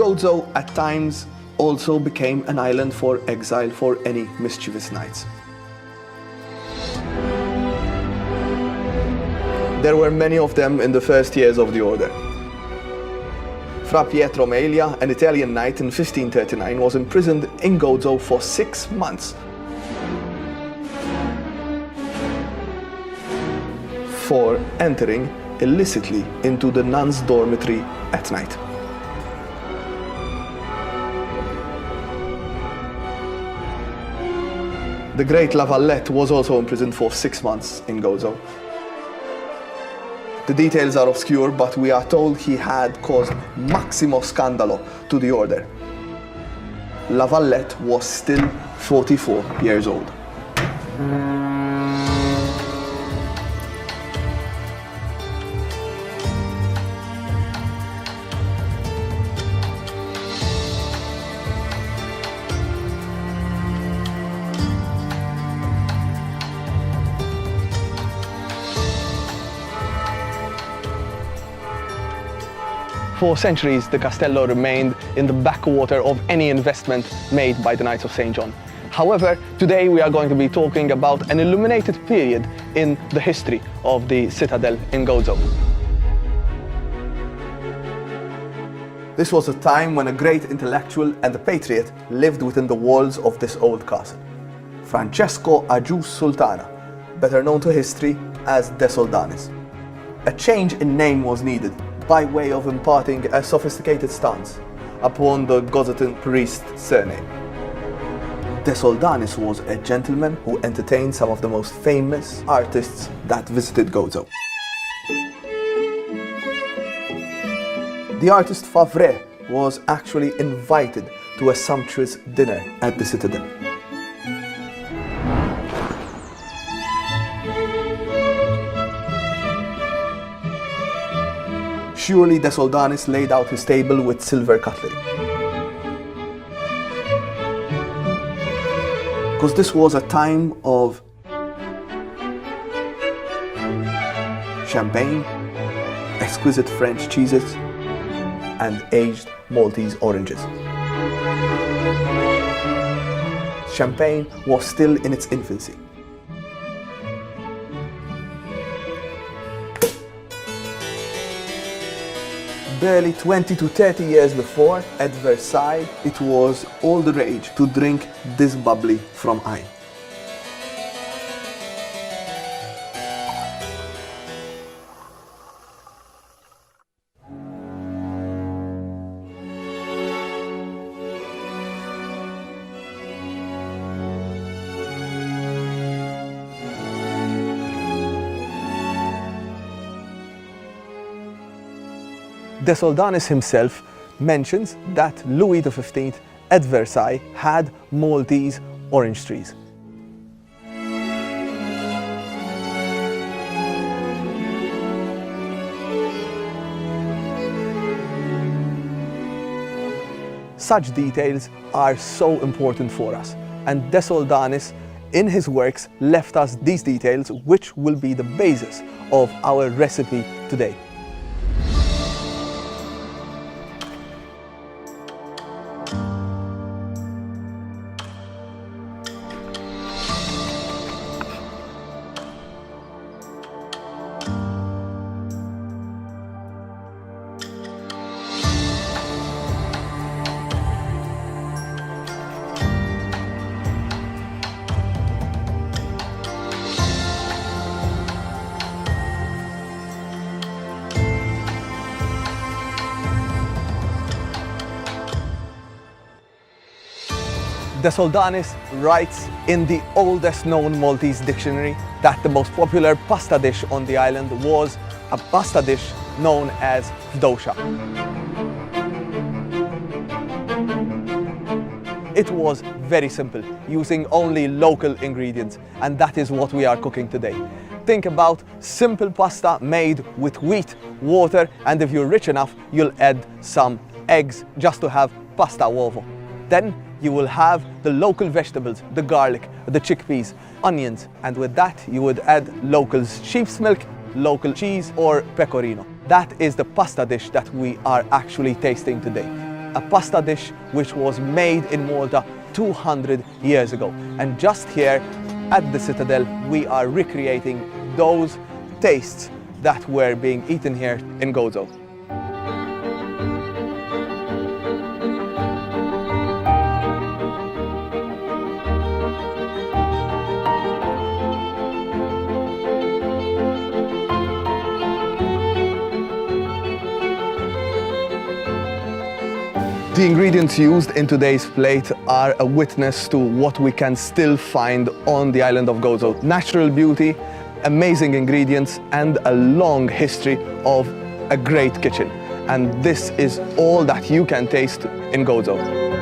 Gauci at times also became an island for exile for any mischievous knights. There were many of them in the first years of the order. Fra Pietro Melia, an Italian knight in 1539, was imprisoned in Gauci for 6 months for entering illicitly into the nuns' dormitory at night. The great La Vallette was also imprisoned for 6 months in Gauci. The details are obscure, but we are told he had caused maximo scandalo to the order. La Vallette was still 44 years old. For centuries, the castello remained in the backwater of any investment made by the Knights of St. John. However, today we are going to be talking about an illuminated period in the history of the citadel in Gauci. This was a time when a great intellectual and a patriot lived within the walls of this old castle. Francesco Agius Sultana, better known to history as De Soldanis. A change in name was needed, by way of imparting a sophisticated stance upon the Gaucian priest surname. De Soldanis was a gentleman who entertained some of the most famous artists that visited Gauci. The artist Favre was actually invited to a sumptuous dinner at the citadel. Surely De Soldanis laid out his table with silver cutlery. Because this was a time of champagne, exquisite French cheeses, and aged Maltese oranges. Champagne was still in its infancy. Barely 20 to 30 years before, at Versailles, it was all the rage to drink this bubbly from eye. De Soldanis himself mentions that Louis XV at Versailles had Maltese orange trees. Such details are so important for us, and De Soldanis in his works left us these details, which will be the basis of our recipe today. De Soldanis writes in the oldest known Maltese dictionary that the most popular pasta dish on the island was a pasta dish known as Gauci. It was very simple, using only local ingredients, and that is what we are cooking today. Think about simple pasta made with wheat, water, and if you're rich enough, you'll add some eggs just to have pasta uovo. Then you will have the local vegetables, the garlic, the chickpeas, onions, and with that you would add local sheep's milk, local cheese or pecorino. That is the pasta dish that we are actually tasting today. a pasta dish which was made in Malta 200 years ago. And just here at the Citadel, we are recreating those tastes that were being eaten here in Gauci. The ingredients used in today's plate are a witness to what we can still find on the island of Gauci. Natural beauty, amazing ingredients, and a long history of a great kitchen. And this is all that you can taste in Gauci.